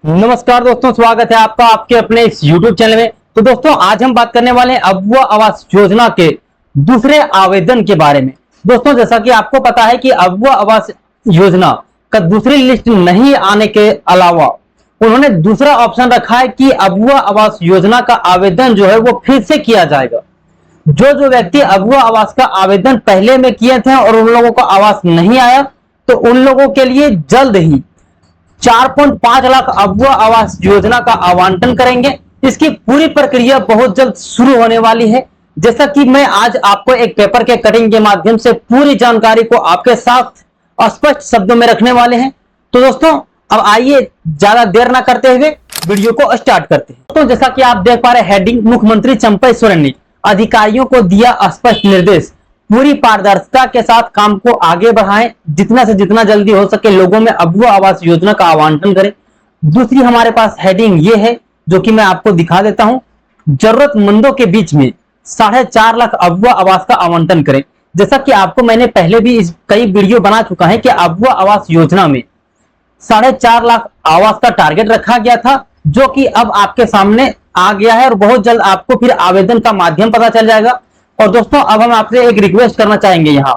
नमस्कार दोस्तों, स्वागत है आपका आपके अपने इस YouTube चैनल में। तो दोस्तों, आज हम बात करने वाले हैं अबुआ आवास योजना के दूसरे आवेदन के बारे में। दोस्तों, जैसा कि आपको पता है कि अबुआ आवास योजना का दूसरी लिस्ट नहीं आने के अलावा उन्होंने दूसरा ऑप्शन रखा है कि अबुआ आवास योजना का आवेदन जो है वो फिर से किया जाएगा। जो व्यक्ति अबुआ आवास का आवेदन पहले में किए थे और उन लोगों को आवास नहीं आया, तो उन लोगों के लिए जल्द ही 4.5 लाख अबुआ आवास योजना का आवंटन करेंगे। इसकी पूरी प्रक्रिया बहुत जल्द शुरू होने वाली है। जैसा कि मैं आज आपको एक पेपर के कटिंग के माध्यम से पूरी जानकारी को आपके साथ स्पष्ट शब्दों में रखने वाले हैं। तो दोस्तों, अब आइए ज्यादा देर ना करते हुए वीडियो को स्टार्ट करते हैं। दोस्तों, जैसा कि आप देख पा रहे हेडिंग, मुख्यमंत्री चंपई सोरेन ने अधिकारियों को दिया स्पष्ट निर्देश, पूरी पारदर्शिता के साथ काम को आगे बढ़ाएं, जितना से जितना जल्दी हो सके लोगों में अबुआ आवास योजना का आवंटन करें। दूसरी हमारे पास हेडिंग ये है, जो कि मैं आपको दिखा देता हूं, जरूरतमंदों के बीच में 4.5 लाख अबुआ आवास का आवंटन करें। जैसा कि आपको मैंने पहले भी कई वीडियो बना चुका है कि अबुआ आवास योजना में 4.5 लाख आवास का टारगेट रखा गया था, जो कि अब आपके सामने आ गया है और बहुत जल्द आपको फिर आवेदन का माध्यम पता चल जाएगा। और दोस्तों, अब हम आपसे एक रिक्वेस्ट करना चाहेंगे यहाँ।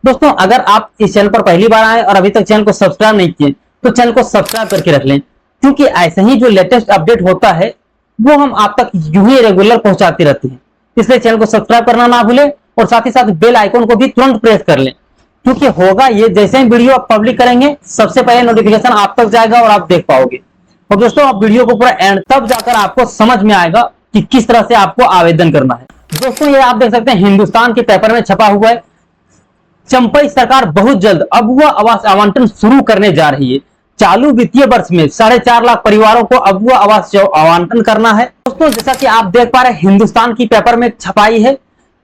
दोस्तों, अगर आप इस चैनल पर पहली बार आए और अभी तक चैनल को सब्सक्राइब नहीं किए, तो चैनल को सब्सक्राइब करके रख लें, क्योंकि ऐसे ही जो लेटेस्ट अपडेट होता है वो हम आप तक यूं ही रेगुलर पहुंचाते रहते हैं। इसलिए चैनल को सब्सक्राइब करना ना भूलें और साथ ही साथ बेल आइकन को भी तुरंत प्रेस कर लें, क्योंकि होगा ये, जैसे ही वीडियो आप पब्लिक करेंगे सबसे पहले नोटिफिकेशन आप तक जाएगा और आप देख पाओगे। और दोस्तों, आप वीडियो को पूरा एंड तब जाकर आपको समझ में आएगा कि किस तरह से आपको आवेदन करना है। दोस्तों, ये आप देख सकते हैं हिंदुस्तान के पेपर में छपा हुआ है, चंपई सरकार बहुत जल्द अबुआ आवास आवंटन शुरू करने जा रही है। चालू वित्तीय वर्ष में 4.5 लाख परिवारों को अबुआ आवास आवंटन करना है। दोस्तों, जैसा कि आप देख पा रहे हैं हिंदुस्तान की पेपर में छपाई है,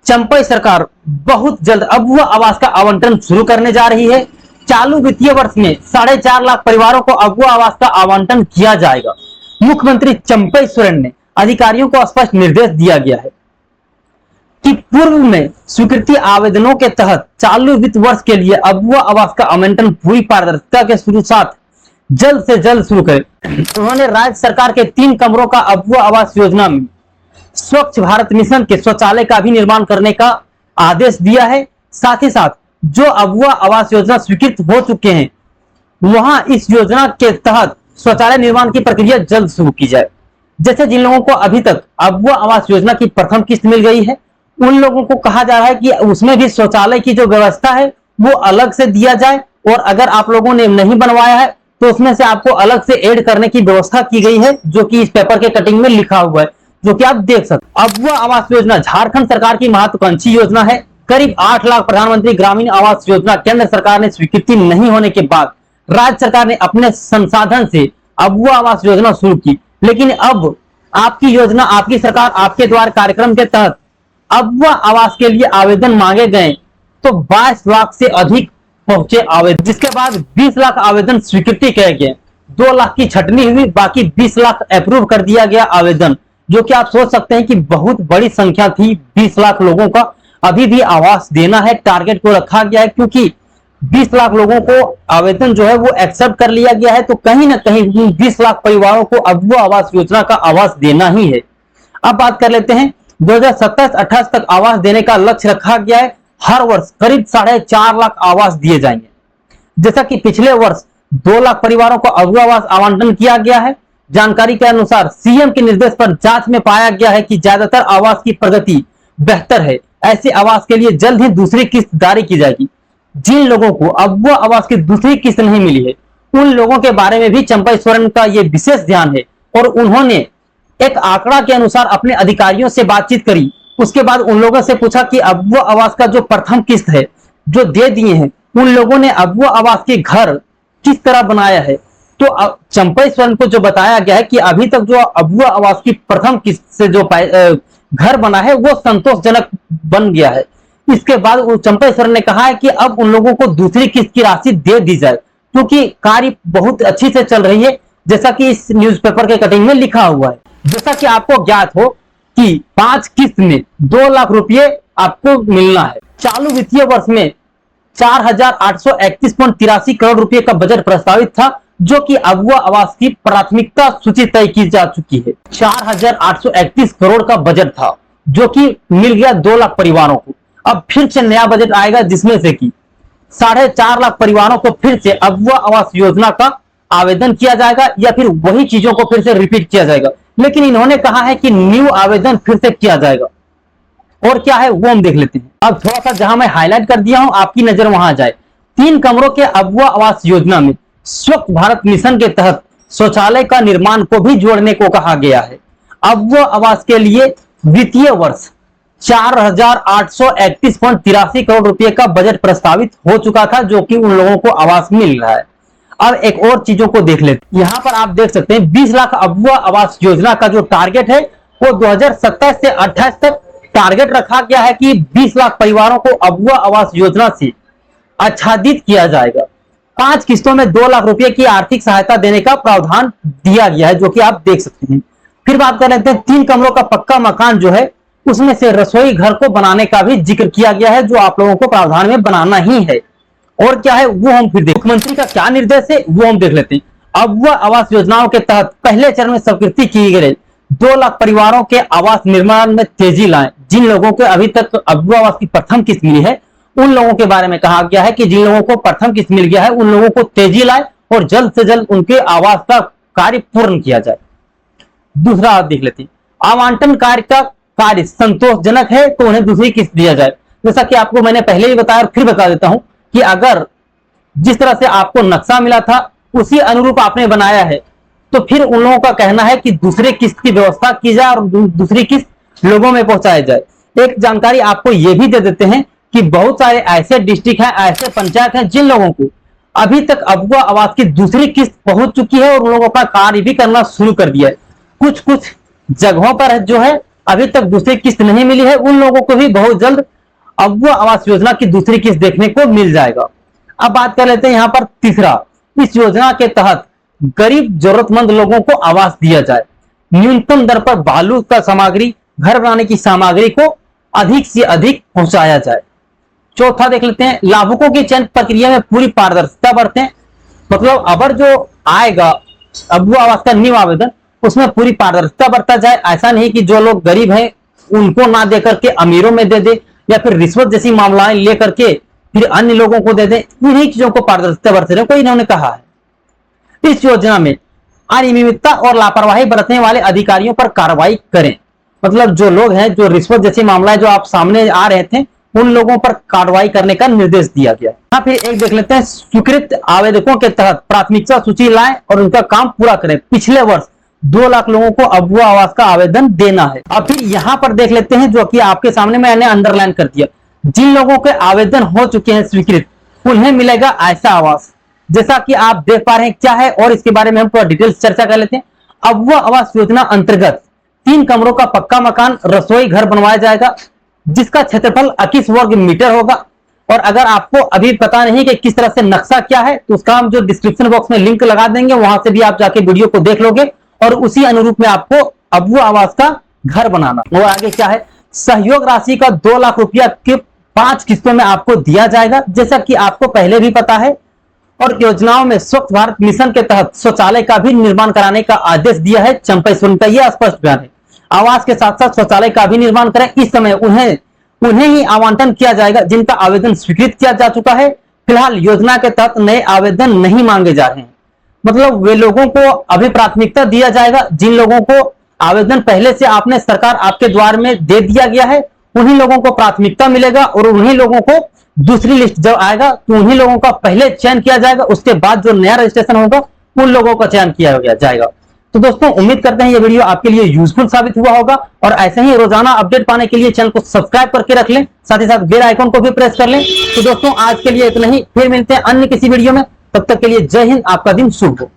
चंपई सरकार बहुत जल्द अबुआ आवास का आवंटन शुरू करने जा रही है। चालू वित्तीय वर्ष में 4.5 लाख परिवारों को अबुआ आवास का आवंटन किया जाएगा। मुख्यमंत्री चंपई सोरेन ने अधिकारियों को स्पष्ट निर्देश दिया गया है कि पूर्व में स्वीकृति आवेदनों के तहत चालू वित्त वर्ष के लिए अबुआ आवास का आवंटन पूरी पारदर्शिता के साथ जल्द से जल्द शुरू करें। उन्होंने राज्य सरकार के 3 कमरों का अबुआ आवास योजना में स्वच्छ भारत मिशन के शौचालय का भी निर्माण करने का आदेश दिया है। साथ ही साथ जो अबुआ आवास योजना स्वीकृत हो चुके हैं, वहां इस योजना के तहत शौचालय निर्माण की प्रक्रिया जल्द शुरू की जाए। जैसे जिन लोगों को अभी तक अबुआ आवास योजना की प्रथम किस्त मिल गई है, उन लोगों को कहा जा रहा है कि उसमें भी शौचालय की जो व्यवस्था है वो अलग से दिया जाए, और अगर आप लोगों ने नहीं बनवाया है तो उसमें से आपको अलग से ऐड करने की व्यवस्था की गई है, जो कि इस पेपर के कटिंग में लिखा हुआ है, जो कि आप देख सकते हैं। अबुआ आवास योजना झारखंड सरकार की महत्वाकांक्षी योजना है। करीब 8 लाख प्रधानमंत्री ग्रामीण आवास योजना केंद्र सरकार ने स्वीकृति नहीं होने के बाद राज्य सरकार ने अपने संसाधन से अबुआ आवास योजना शुरू की। लेकिन अब आपकी योजना, आपकी सरकार, आपके द्वार कार्यक्रम के तहत अबुआ आवास के लिए आवेदन मांगे गए तो 22 लाख से अधिक पहुंचे आवेदन, जिसके बाद 20 लाख आवेदन स्वीकृति किए गए। 2 लाख की छटनी हुई, बाकी 20 लाख अप्रूव कर दिया गया आवेदन, जो कि आप सोच सकते हैं कि बहुत बड़ी संख्या थी। 20 लाख लोगों का अभी भी आवास देना है, टारगेट को रखा गया है, क्योंकि 20 लाख लोगों को आवेदन जो है वो एक्सेप्ट कर लिया गया है, तो कहीं ना कहीं 20 लाख परिवारों को अबुआ आवास योजना का आवास देना ही है। अब बात कर लेते हैं 2027-28 तक आवास देने का लक्ष्य रखा गया है। हर वर्ष करीब 4.5 लाख आवास दिए जाएंगे। जैसा कि पिछले वर्ष 2 लाख परिवारों को अबुआ आवास आवंटन किया गया है। जानकारी के अनुसार सीएम के निर्देश पर जांच में पाया गया है कि ज्यादातर आवास की प्रगति बेहतर है। ऐसे आवास के लिए जल्द ही दूसरी किस्त जारी की जाएगी। जिन लोगों को अबुआ आवास की दूसरी किस्त नहीं मिली है, उन लोगों के बारे में भी चंपई सोरेन का यह विशेष ध्यान है, और उन्होंने एक आंकड़ा के अनुसार अपने अधिकारियों से बातचीत करी। उसके बाद उन लोगों से पूछा कि अबुआ आवास का जो प्रथम किस्त है जो दे दिए हैं, उन लोगों ने अबुआ आवास के घर किस तरह बनाया है। तो चंपई सोरेन को जो बताया गया है कि अभी तक जो अबुआ आवास की प्रथम किस्त से जो घर बना है वो संतोषजनक बन गया है। इसके बाद चंपई सोरेन ने कहा है कि अब उन लोगों को दूसरी किस्त की राशि दे दी जाए, क्योंकि कार्य बहुत अच्छी से चल रही है, जैसा कि इस न्यूज़पेपर के कटिंग में लिखा हुआ है। जैसा कि आपको ज्ञात हो कि 5 किस्त में 2 लाख रुपए आपको मिलना है। चालू वित्तीय वर्ष में 4,831.83 करोड़ रुपए का बजट प्रस्तावित था, जो कि अगवा आवास की प्राथमिकता सूची तय की जा चुकी है। 4,831 करोड़ का बजट था जो कि मिल गया 2 लाख परिवारों को। अब फिर से नया बजट आएगा जिसमें से कि 4.5 लाख परिवारों को फिर से अगवा आवास योजना का आवेदन किया जाएगा या फिर वही चीजों को फिर से रिपीट किया जाएगा। लेकिन इन्होंने कहा है कि न्यू आवेदन फिर से किया जाएगा। और क्या है वो हम देख लेते हैं। अब थोड़ा सा जहां मैं हाईलाइट कर दिया हूं आपकी नजर वहां जाए। 3 कमरों के अगवा आवास योजना में स्वच्छ भारत मिशन के तहत शौचालय का निर्माण को भी जोड़ने को कहा गया है। अगवा आवास के लिए वित्तीय वर्ष 4,831.83 करोड़ रुपए का बजट प्रस्तावित हो चुका था जो कि उन लोगों को आवास मिल रहा है। अब एक और चीजों को देख लेते हैं। यहां पर आप देख सकते हैं 20 लाख अगवा आवास योजना का जो टारगेट है वो 2027 से 28 तक टारगेट रखा गया है कि 20 लाख परिवारों को अगवा आवास योजना से आच्छादित किया जाएगा। 5 किस्तों में 2 लाख रुपए की आर्थिक सहायता देने का प्रावधान दिया गया है जो कि आप देख सकते हैं। फिर बात कर लेते हैं 3 कमरों का पक्का मकान जो है उसमें से रसोई घर को बनाने का भी जिक्र किया गया है जो आप लोगों को प्रावधान में बनाना ही है। और क्या है वो हम फिर मुख्यमंत्री का क्या निर्देश है वो हम देख लेते हैं। अगवा आवास योजनाओं के तहत पहले चरण में स्वीकृति की गई 2 लाख परिवारों के आवास निर्माण में तेजी लाएं। जिन लोगों को अभी तक अगवा आवास की प्रथम किस्त मिली है उन लोगों के बारे में कहा गया है कि जिन लोगों को प्रथम किस्त मिल गया है उन लोगों को तेजी लाए और जल्द से जल्द उनके आवास का कार्य पूर्ण किया जाए। दूसरा आप देख लेते हैं आवंटन कार्य का कार्य संतोषजनक है तो उन्हें दूसरी किस्त दिया जाए। जैसा कि आपको मैंने पहले भी बताया और फिर बता देता हूं कि अगर जिस तरह से आपको नक्शा मिला था उसी अनुरूप आपने बनाया है तो फिर उन लोगों का कहना है कि दूसरे किस्त की व्यवस्था की जाए और दूसरी किस्त लोगों में पहुंचाई जाए। एक जानकारी आपको यह भी दे देते हैं कि बहुत सारे ऐसे डिस्ट्रिक्ट हैं, ऐसे पंचायत हैं जिन लोगों को अभी तक अगवा आवास की दूसरी किस्त पहुंच चुकी है और उन लोगों का कार्य भी करना शुरू कर दिया है। कुछ जगहों पर जो है अभी तक दूसरी किस्त नहीं मिली है उन लोगों को भी बहुत जल्द अगवा आवास योजना की दूसरी किस्त देखने को मिल जाएगा। अब बात कर लेते हैं यहाँ पर तीसरा, इस योजना के तहत गरीब जरूरतमंद लोगों को आवास दिया जाए। न्यूनतम दर पर बालू का सामग्री घर बनाने की सामग्री को अधिक से अधिक पहुंचाया जाए। चौथा देख लेते हैं लाभुकों की चयन प्रक्रिया में पूरी पारदर्शिता बरतें। मतलब अबर जो आएगा अगवा आवास का न्यू आवेदन उसमें पूरी पारदर्शिता बरता जाए। ऐसा नहीं कि जो लोग गरीब हैं उनको ना देकर के अमीरों में दे दे या फिर रिश्वत जैसी मामलाएं लेकर के फिर अन्य लोगों को दे दे। इन्हीं चीजों को पारदर्शिता बरतने को इन्होंने कहा है। इस योजना में अनियमितता और लापरवाही बरतने वाले अधिकारियों पर कार्रवाई करें। मतलब जो लोग हैं जो रिश्वत जैसी मामलाएं जो आप सामने आ रहे थे उन लोगों पर कार्रवाई करने का निर्देश दिया गया। यहाँ फिर एक देख लेते हैं स्वीकृत आवेदकों के तहत प्राथमिकता सूची लाएं और उनका काम पूरा करें। पिछले वर्ष 2 लाख लोगों को अगवा आवास का आवेदन देना है। अब फिर यहाँ पर देख लेते हैं जो कि आपके सामने मैंने अंडरलाइन कर दिया। जिन लोगों के आवेदन हो चुके हैं स्वीकृत उन्हें मिलेगा ऐसा आवास। जैसा कि आप देख पा रहे हैं क्या है और इसके बारे में हम थोड़ा डिटेल्स चर्चा कर लेते हैं। अगवा आवास योजना अंतर्गत 3 कमरों का पक्का मकान रसोई घर बनवाया जाएगा जिसका क्षेत्रफल 21 वर्ग मीटर होगा। और अगर आपको अभी पता नहीं कि किस तरह से नक्शा क्या है तो उसका हम जो डिस्क्रिप्शन बॉक्स में लिंक लगा देंगे वहां से भी आप जाके वीडियो को देख लोगे और उसी अनुरूप में आपको अगवा आवास का घर बनाना। और आगे क्या है सहयोग राशि का 2 लाख रुपया के 5 किस्तों में आपको दिया जाएगा। जैसा कि आपको पहले भी पता है और योजनाओं में स्वच्छ भारत मिशन के तहत शौचालय का भी निर्माण कराने का आदेश दिया है। चंपई सोरेन का यह स्पष्ट बयान है। आवास के साथ साथ शौचालय का भी निर्माण करें। इस समय उन्हें ही आवंटन किया जाएगा जिनका आवेदन स्वीकृत किया जा चुका है। फिलहाल योजना के तहत नए आवेदन नहीं मांगे जा रहे हैं। मतलब वे लोगों को अभी प्राथमिकता दिया जाएगा जिन लोगों को आवेदन पहले से आपने सरकार आपके द्वार में दे दिया गया है उन्हीं लोगों को प्राथमिकता मिलेगा और उन्हीं लोगों को दूसरी लिस्ट जब आएगा तो उन्हीं लोगों का पहले चयन किया जाएगा। उसके बाद जो नया रजिस्ट्रेशन होगा उन लोगों का चयन किया जाएगा। तो दोस्तों उम्मीद करते हैं ये वीडियो आपके लिए यूजफुल साबित हुआ होगा और ऐसे ही रोजाना अपडेट पाने के लिए चैनल को सब्सक्राइब करके रख लें, साथ ही साथ बेल आइकन को भी प्रेस कर लें। तो दोस्तों आज के लिए इतना ही, फिर मिलते हैं अन्य किसी वीडियो में। तब तक के लिए जय हिंद, आपका दिन शुभ हो।